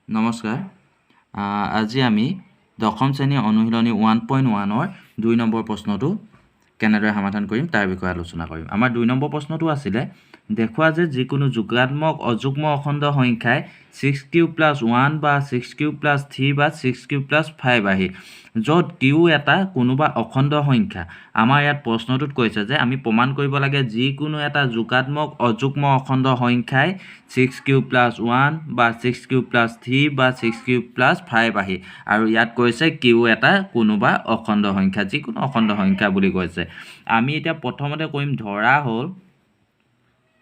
নমস্কাৰ আজি আমি দশম শ্ৰেণী অনুশীলনী 1.1 2 নম্বৰ প্ৰশ্নটো কেনেদৰে সমাধান কৰিম তাৰ বিষয়ে আলোচনা কৰিম। আমাৰ 2 নম্বৰ প্ৰশ্নটো আছিলে দেখুৱা যে যিকোনো যোগাত্মক অযুগ্ম অখণ্ড সংখ্যাই 6 কিউব প্লাছ 1 বা 6 কিউব প্লাছ 3 বা 6 কিউব প্লাছ 5 আহি য'ত কিউ এটা কোনোবা অখণ্ড সংখ্যা। আমাৰ ইয়াত প্ৰশ্নটোত কৈছে যে আমি প্ৰমাণ কৰিব লাগে যিকোনো এটা যোগাত্মক অযুগ্ম অখণ্ড সংখ্যাই 6 কিউব প্লাছ 1 বা 6 কিউব প্লাছ 3 বা 6 কিউব প্লাছ 5 আহি আৰু ইয়াত কৈছে কিউ এটা কোনোবা অখণ্ড সংখ্যা, যিকোনো অখণ্ড সংখ্যা বুলি কৈছে। আমি এতিয়া প্ৰথমতে কৰিম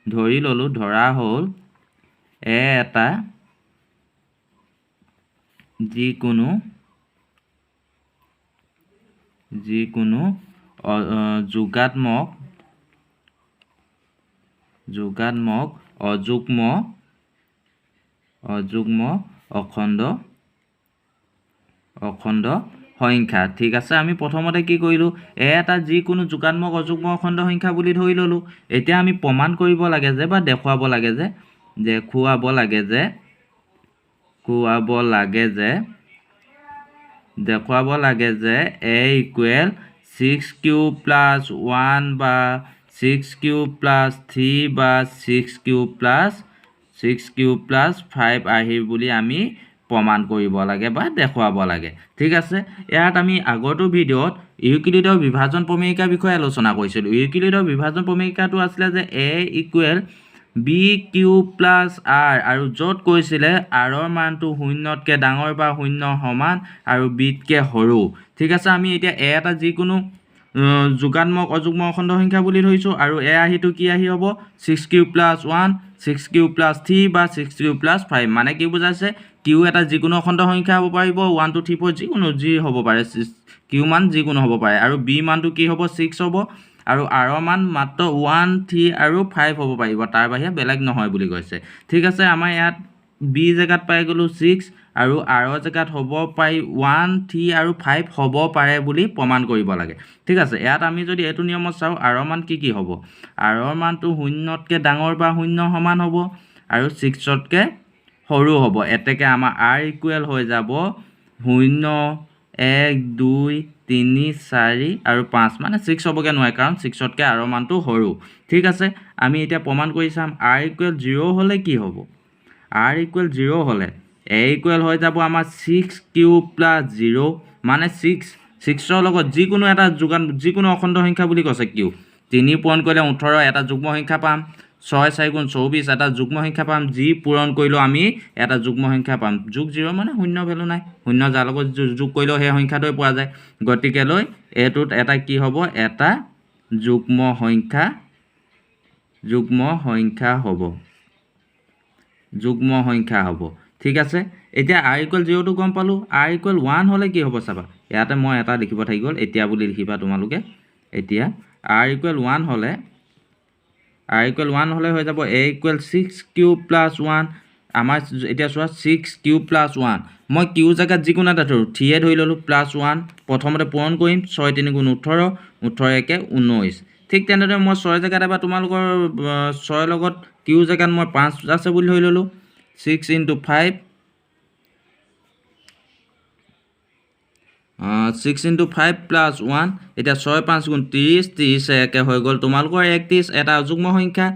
ধৰি ললোঁ এটা যিকোনো যোগাত্মক অযুগ্ম অখণ্ড সংখ্যা। ঠিক আছে, আমি প্ৰথমতে কি কৰিলোঁ, এটা যিকোনো যোগাত্মক অযুগ্ম অখণ্ড সংখ্যা বুলি ধৰি ল'লোঁ। এতিয়া আমি প্ৰমাণ কৰিব লাগে যে বা দেখুৱাব লাগে যে a ইকুৱেল 6 কিউব প্লাছ 1 বা 6 কিউব প্লাছ 3 বা 6 কিউব প্লাছ 5 আহি বুলি আমি প্ৰমাণ কৰিব লাগে বা দেখুৱাব লাগে। ঠিক আছে, ইয়াত আমি আগৰটো ভিডিঅ'ত ইউক্লিডৰ বিভাজন প্ৰমেয়িকাৰ বিষয়ে আলোচনা কৰিছিলোঁ। ইউক্লিডৰ বিভাজন প্ৰমেয়িকাটো আছিলে যে a equal B cube plus R, আৰু য'ত কৈছিলে আৰৰ মানটো শূন্যতকৈ ডাঙৰ বা শূন্য সমান আৰু বিতকৈ সৰু। ঠিক আছে, আমি এতিয়া এটা যিকোনো যোগাত্মক অযুগ্ম অখণ্ড সংখ্যা বুলি ধৰিছোঁ আৰু আহিটো কি হ'ব 6 কিউব প্লাছ 1 6 কিউব প্লাছ 3 বা 6 কিউব প্লাছ 5। মানে কি বুজাইছে, কিউ এটা যিকোনো অখণ্ড সংখ্যা হ'ব পাৰিব, 1 2 3 4 যি হ'ব পাৰে, কিউ মান যিকোনো হ'ব পাৰে। আৰু বি মানটো কি হ'ব 6 হ'ব, আৰু আৰৰ মান মাত্ৰ 1 3 আৰু 5 হ'ব পাৰিব, তাৰ বাহিৰে বেলেগ নহয় বুলি কৈছে। ঠিক আছে, আমাৰ ইয়াত বি জেগাত পাই গ'লোঁ 6 আৰু আৰৰ জেগাত হ'ব পাৰি 1 3 আৰু 5 হ'ব পাৰে বুলি প্ৰমাণ কৰিব লাগে। ঠিক আছে, ইয়াত আমি যদি এইটো নিয়মত চাওঁ, আৰৰ মান কি হ'ব, আৰৰ মানটো শূন্যতকৈ ডাঙৰ বা শূন্য সমান হ'ব আৰু 6তকৈ সৰু হ'ব। এতেকে আমাৰ আৰ ইকুৱেল হৈ যাব 0 1 2 3 4 আৰু 5, মানে 6 হ'বগৈ নোৱাৰে কাৰণ 6তকৈ আৰৰ মানটো সৰু। ঠিক আছে, আমি এতিয়া প্ৰমাণ কৰি চাম। আৰ ইকুৱেল 0 হ'লে কি হ'ব, আৰ ইকুৱেল 0 হ'লে এ ইকুৱেল হৈ যাব আমাৰ 6 কিউব প্লাছ 0, মানে 6ৰ লগত যিকোনো অখণ্ড সংখ্যা বুলি কৈছে কিউ। 3 পূৰণ কৰিলে 18 এটা যুগ্ম সংখ্যা পাম, 6 4 গুণ 24 এটা যুগ্ম সংখ্যা পাম, যি পূৰণ কৰিলেও আমি এটা যুগ্ম সংখ্যা পাম। যোগ 0 মানে শূন্য ভেলু নাই, শূন্য যাৰ লগত যোগ কৰিলেও সেই সংখ্যাটোৱে পোৱা যায়। গতিকেলৈ এইটোত এটা কি হ'ব, এটা যুগ্ম সংখ্যা হ'ব। ঠিক আছে, এতিয়া আৰ ইকুৱেল 0টো গম পালোঁ। আৰ ইকুৱেল 1 হ'লে কি হ'ব চাবা, ইয়াতে মই এটা লিখিব থাকি গ'ল, এতিয়া বুলি লিখিবা তোমালোকে। এতিয়া আৰ ইকুৱেল 1 হ'লে হৈ যাব এ ইকুৱেল 6 কিউব প্লাছ 1। আমাৰ এতিয়া চোৱা 6 কিউব প্লাছ 1, মই কিউ জেগাত যিকোনো এটা ধৰোঁ, 3 ধৰি ল'লোঁ, প্লাছ 1 প্ৰথমতে পূৰণ কৰিম, 6 3 গুণ 18, 18 1 19। ঠিক তেনেদৰে মই 6 জেগাত এবাৰ তোমালোকৰ 6 লগত কিউ জেগাত মই 5 আছে বুলি ধৰি ল'লোঁ, 6 × 5 6 × 5 প্লাছ 1। এতিয়া 6 5 গুণ 30, 30 1 হৈ গ'ল তোমালোকৰ 31, এটা অযুগ্ম সংখ্যা।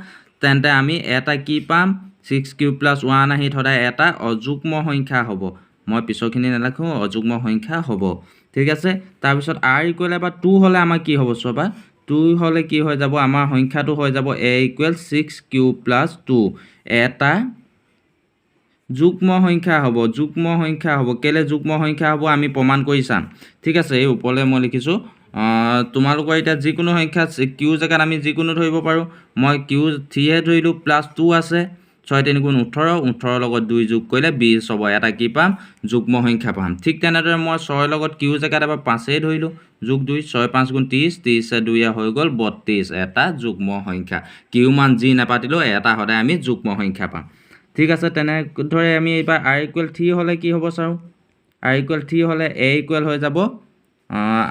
তেন্তে আমি এটা কি পাম, 6 কিউব প্লাছ 1 আহি সদায় এটা অযুগ্ম সংখ্যা হ'ব। মই পিছৰখিনি নালাখোঁ, অযুগ্ম সংখ্যা হ'ব। ঠিক আছে, তাৰপিছত আৰ ইকুৱেল এবাৰ 2 হ'লে আমাৰ কি হ'ব চাবা, 2 হ'লে কি হৈ যাব, আমাৰ সংখ্যাটো হৈ যাব এ ইকুৱেল 6 কিউব প্লাছ 2, এটা যুগ্ম সংখ্যা হ'ব। কেলৈ যুগ্ম সংখ্যা হ'ব আমি প্ৰমাণ কৰি চাম। ঠিক আছে, এই ওপৰলৈ মই লিখিছোঁ। তোমালোকৰ এতিয়া যিকোনো সংখ্যা কিউ জেগাত আমি যিকোনো ধৰিব পাৰোঁ। মই কিউ 3 ধৰিলোঁ, প্লাছ 2 আছে, 6 3 গুণ 18, 18 লগত 2 যোগ কৰিলে 20 হ'ব, এটা কি পাম, যুগ্ম সংখ্যা পাম। ঠিক তেনেদৰে মই 6 লগত কিউ জেগাত এবাৰ 5 ধৰিলোঁ, যোগ 2, 6 5 গুণ 30, 30 2 হৈ গ'ল 32, এটা যুগ্ম সংখ্যা। কিউ মান যি নাপাতিলেও এটা সদায় আমি যুগ্ম সংখ্যা পাম। ঠিক আছে, তেনেদৰে আমি এইবাৰ আৰ ইকুৱেল 3 হ'লে কি হ'ব চাওঁ। আৰ ইকুৱেল 3 হ'লে এ ইকুৱেল হৈ যাব,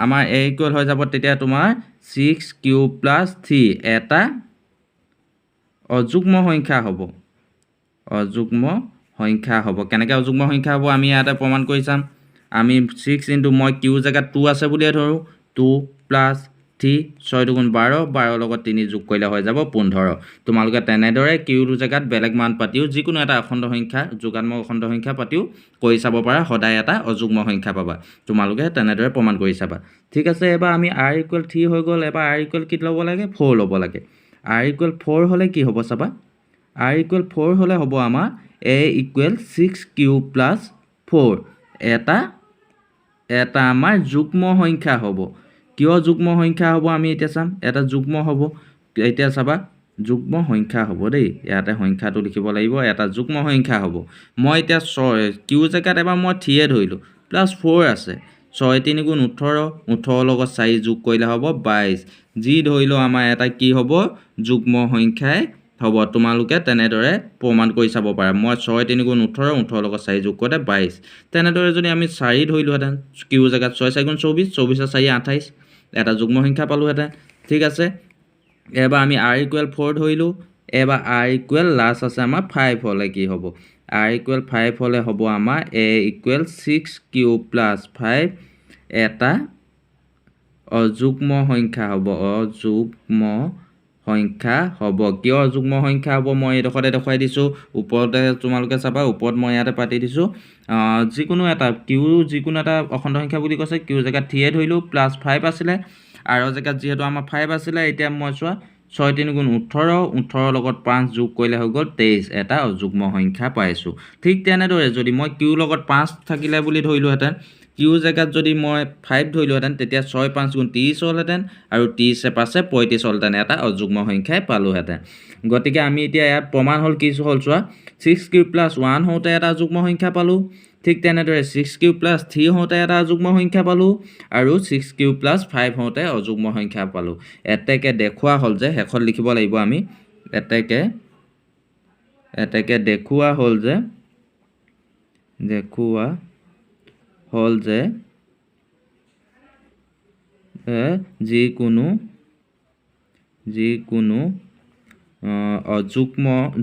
আমাৰ এ ইকুৱেল হৈ যাব তেতিয়া তোমাৰ 6 কিউব প্লাছ 3, এটা অযুগ্ম সংখ্যা হ'ব। সংখ্যা হ'ব কেনেকৈ অযুগ্ম সংখ্যা হ'ব আমি ইয়াতে প্ৰমাণ কৰি চাম আমি 6 ইনটু মই কিউ জেগাত 2 আছে বুলিয়ে ধৰোঁ 2 প্লাছ 3 6 দুগুণ 12 12 লগত 3 যোগ কৰিলে হৈ যাব 15 তোমালোকে তেনেদৰে কিউৰ জেগাত বেলেগ মান পাতিও যিকোনো এটা অখণ্ড সংখ্যা যোগাত্মক অখণ্ড সংখ্যা পাতিও কৰি চাব পাৰা সদায় এটা অযুগ্ম সংখ্যা পাবা তোমালোকে তেনেদৰে প্ৰমাণ কৰি চাবা ঠিক আছে এবাৰ আমি r = 3 হৈ গ'ল এবাৰ r = কি ল'ব লাগে 4 ল'ব লাগে r = 4 হ'লে কি হ'ব চাবা r = 4 হ'লে হ'ব আমাৰ a = 6q + 4 এটা আমাৰ যুগ্ম সংখ্যা হ'ব কিয় যুগ্ম সংখ্যা হ'ব আমি এতিয়া চাম এটা যুগ্ম হ'ব এতিয়া চাবা যুগ্ম সংখ্যা হ'ব দেই ইয়াতে সংখ্যাটো লিখিব লাগিব এটা যুগ্ম সংখ্যা হ'ব মই এতিয়া কিউ জেগাত এবাৰ মই 3 ধৰিলোঁ +4 আছে 6 3 গুণ 18 18 লগত 4 যোগ কৰিলে হ'ব 22 যি ধৰিলোঁ আমাৰ এটা কি হ'ব যুগ্ম সংখ্যাই হ'ব তোমালোকে তেনেদৰে প্ৰমাণ কৰি চাব পাৰা মই 6 3 গুণ 18 18 লগত 4 যোগ কৰিলে 22 তেনেদৰে যদি আমি 4 ধৰিলোহেঁতেন কিউ জেগাত 6 4 গুণ 24 24 4 28 এটা যুগ্ম সংখ্যা পালোহেঁতেন ঠিক আছে এবাৰ আমি r = 4 ধৰিলোঁ এবাৰ r = লাষ্ট আছে আমাৰ 5 হ'লে কি হ'ব r = 5 হ'লে হ'ব আমাৰ a = 6q + 5 এটা অযুগ্ম সংখ্যা হ'ব অযুগ্ম সংখ্যা হ'ব কিয় অযুগ্ম সংখ্যা হ'ব মই এইডোখৰতে দেখুৱাই দিছোঁ ওপৰতে তোমালোকে চাবা ওপৰত মই ইয়াতে পাতি দিছোঁ যিকোনো এটা কিউ যিকোনো এটা অখণ্ড সংখ্যা বুলি কৈছে কিউ জেগাত 3 ধৰিলোঁ +5 আছিলে আৰু জেগাত যিহেতু আমাৰ 5 আছিলে এতিয়া মই চোৱা 6 3 গুণ 18 18 লগত 5 যোগ কৰিলে হৈ গ'ল 23 এটা অযুগ্ম সংখ্যা পাইছোঁ ঠিক তেনেদৰে যদি মই কিউ লগত 5 থাকিলে বুলি ধৰিলোহেঁতেন কিউ জেগাত যদি মই 5 ধৰিলোহেঁতেন তেতিয়া 6 5 গুণ 30 হ'লহেঁতেন আৰু 30 5 35 হ'লহেঁতেন এটা অযুগ্ম সংখ্যাই পালোহেঁতেন গতিকে আমি এতিয়া ইয়াত প্ৰমাণ হ'ল কি হ'ল চোৱা 6q + 1 হওঁতে এটা যুগ্ম সংখ্যা পালোঁ ঠিক তেনেদৰে 6q + 3 হওঁতে এটা অযুগ্ম সংখ্যা পালোঁ আৰু 6q + 5 হওঁতে অযুগ্ম সংখ্যা পালোঁ এতেকে দেখুওৱা হ'ল যে শেষত লিখিব লাগিব আমি এতেকে দেখুওৱা হ'ল যে যিকোনো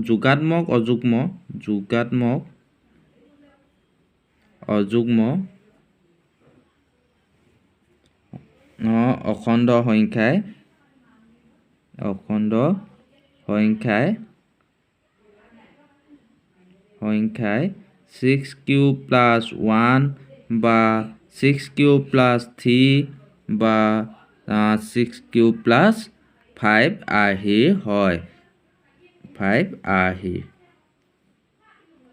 যোগাত্মক অযুগ্ম অখণ্ড সংখ্যাই 6q + 1 বা 6q + 3 বা 6q + 5 আৰ্হি হয়